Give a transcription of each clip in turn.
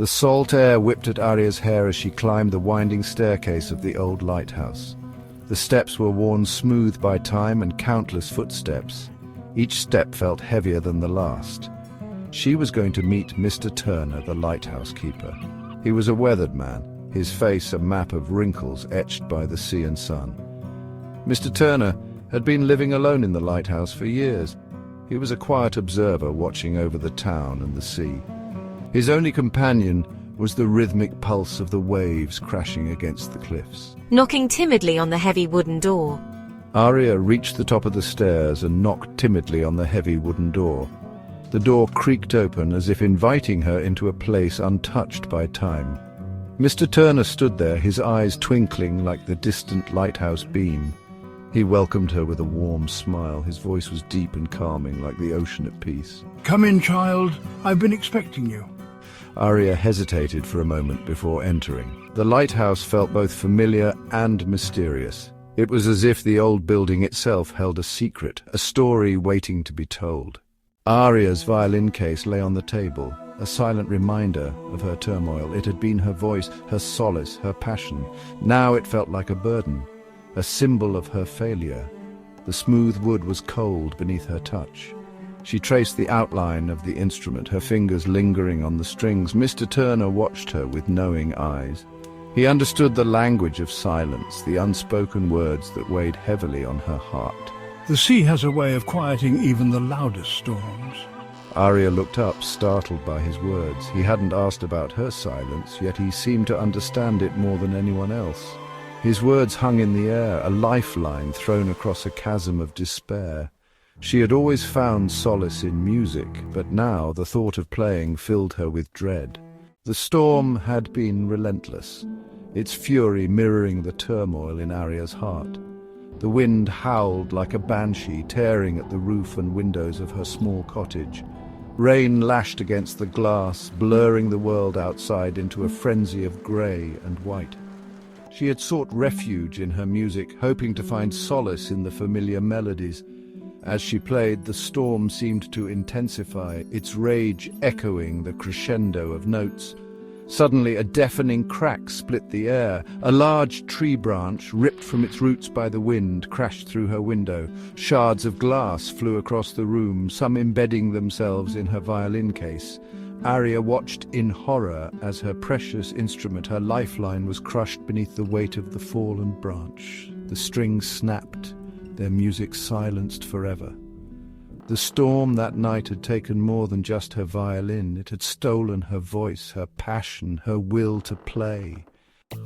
The salt air whipped at Aria's hair as she climbed the winding staircase of the old lighthouse. The steps were worn smooth by time and countless footsteps. Each step felt heavier than the last. She was going to meet Mr. Turner, the lighthouse keeper. He was a weathered man, his face a map of wrinkles etched by the sea and sun. Mr. Turner had been living alone in the lighthouse for years. He was a quiet observer watching over the town and the sea. His only companion was the rhythmic pulse of the waves crashing against the cliffs. Knocking timidly on the heavy wooden door. Aria reached the top of the stairs and knocked timidly on the heavy wooden door. The door creaked open as if inviting her into a place untouched by time. Mr. Turner stood there, his eyes twinkling like the distant lighthouse beam. He welcomed her with a warm smile. His voice was deep and calming, like the ocean at peace. "Come in, child. I've been expecting you." Aria hesitated for a moment before entering. The lighthouse felt both familiar and mysterious. It was as if the old building itself held a secret, a story waiting to be told. Aria's violin case lay on the table, a silent reminder of her turmoil. It had been her voice, her solace, her passion. Now it felt like a burden, a symbol of her failure. The smooth wood was cold beneath her touch. She traced the outline of the instrument, her fingers lingering on the strings. Mr. Turner watched her with knowing eyes. He understood the language of silence, the unspoken words that weighed heavily on her heart. "The sea has a way of quieting even the loudest storms." Aria looked up, startled by his words. He hadn't asked about her silence, yet he seemed to understand it more than anyone else. His words hung in the air, a lifeline thrown across a chasm of despair. She had always found solace in music, but now the thought of playing filled her with dread. The storm had been relentless, its fury mirroring the turmoil in Aria's heart. The wind howled like a banshee, tearing at the roof and windows of her small cottage. Rain lashed against the glass, blurring the world outside into a frenzy of grey and white. She had sought refuge in her music, hoping to find solace in the familiar melodies. As she played, the storm seemed to intensify, its rage echoing the crescendo of notes. Suddenly, a deafening crack split the air. A large tree branch, ripped from its roots by the wind, crashed through her window. Shards of glass flew across the room, some embedding themselves in her violin case. Aria watched in horror as her precious instrument, her lifeline, was crushed beneath the weight of the fallen branch. The strings snapped, their music silenced forever. The storm that night had taken more than just her violin. It had stolen her voice, her passion, her will to play.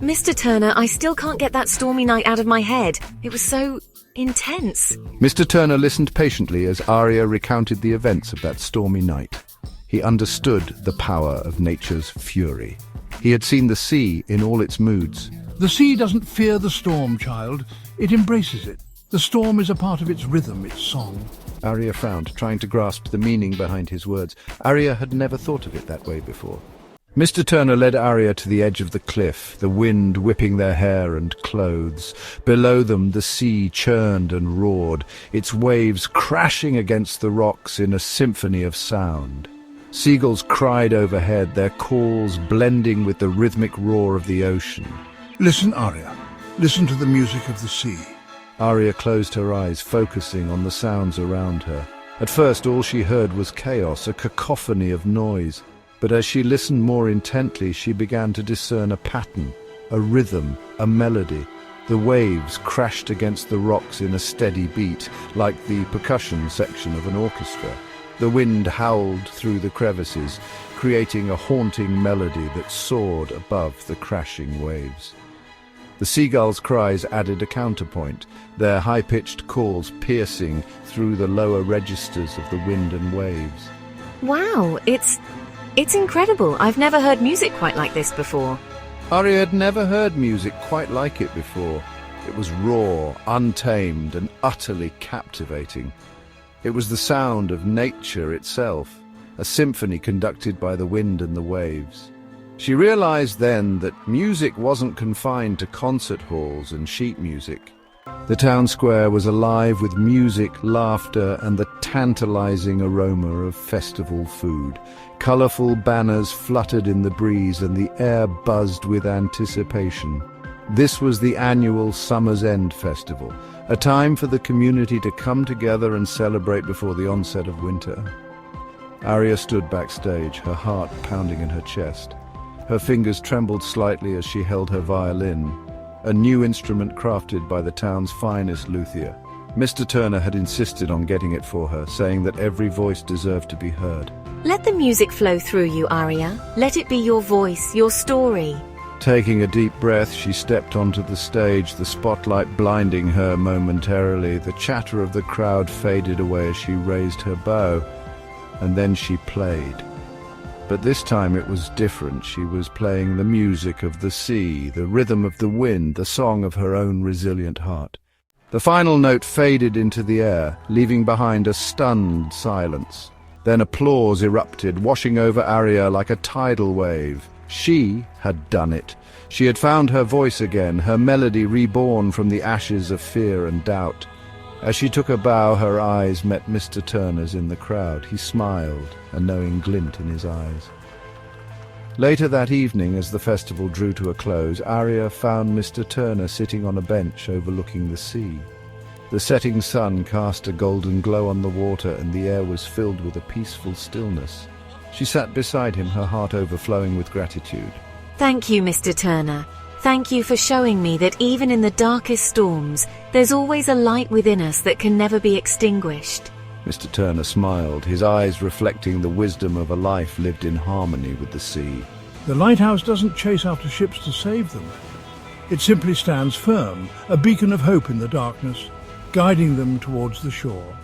Mr. Turner, I still can't get that stormy night out of my head. It was so intense. Mr. Turner listened patiently as Aria recounted the events of that stormy night. He understood the power of nature's fury. He had seen the sea in all its moods. "The sea doesn't fear the storm, child. It embraces it. The storm is a part of its rhythm, its song." Aria frowned, trying to grasp the meaning behind his words. Aria had never thought of it that way before. Mr. Turner led Aria to the edge of the cliff, the wind whipping their hair and clothes. Below them the sea churned and roared, its waves crashing against the rocks in a symphony of sound. Seagulls cried overhead, their calls blending with the rhythmic roar of the ocean. "Listen, Aria. Listen to the music of the sea." Aria closed her eyes, focusing on the sounds around her. At first all she heard was chaos, a cacophony of noise. But as she listened more intently, she began to discern a pattern, a rhythm, a melody. The waves crashed against the rocks in a steady beat, like the percussion section of an orchestra. The wind howled through the crevices, creating a haunting melody that soared above the crashing waves. The seagulls' cries added a counterpoint, their high-pitched calls piercing through the lower registers of the wind and waves. Wow, it's incredible. I've never heard music quite like this before. Aria had never heard music quite like it before. It was raw, untamed, and utterly captivating. It was the sound of nature itself, a symphony conducted by the wind and the waves. She realized then that music wasn't confined to concert halls and sheet music. The town square was alive with music, laughter, and the tantalizing aroma of festival food. Colorful banners fluttered in the breeze and the air buzzed with anticipation. This was the annual Summer's End Festival, a time for the community to come together and celebrate before the onset of winter. Aria stood backstage, her heart pounding in her chest. Her fingers trembled slightly as she held her violin, a new instrument crafted by the town's finest luthier. Mr. Turner had insisted on getting it for her, saying that every voice deserved to be heard. Let the music flow through you, Aria. Let it be your voice, your story. Taking a deep breath, she stepped onto the stage, the spotlight blinding her momentarily. The chatter of the crowd faded away as she raised her bow, and then she played. But this time it was different. She was playing the music of the sea, the rhythm of the wind, the song of her own resilient heart. The final note faded into the air, leaving behind a stunned silence. Then applause erupted, washing over Aria like a tidal wave. She had done it. She had found her voice again, her melody reborn from the ashes of fear and doubt. As she took a bow, her eyes met Mr. Turner's in the crowd. He smiled, a knowing glint in his eyes. Later that evening, as the festival drew to a close, Aria found Mr. Turner sitting on a bench overlooking the sea. The setting sun cast a golden glow on the water, and the air was filled with a peaceful stillness. She sat beside him, her heart overflowing with gratitude. Thank you, Mr. Turner. Thank you for showing me that even in the darkest storms, there's always a light within us that can never be extinguished. Mr. Turner smiled, his eyes reflecting the wisdom of a life lived in harmony with the sea. The lighthouse doesn't chase after ships to save them. It simply stands firm, a beacon of hope in the darkness, guiding them towards the shore.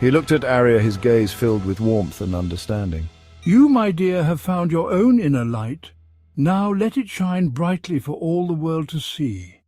He looked at Aria, his gaze filled with warmth and understanding. You, my dear, have found your own inner light. Now let it shine brightly for all the world to see.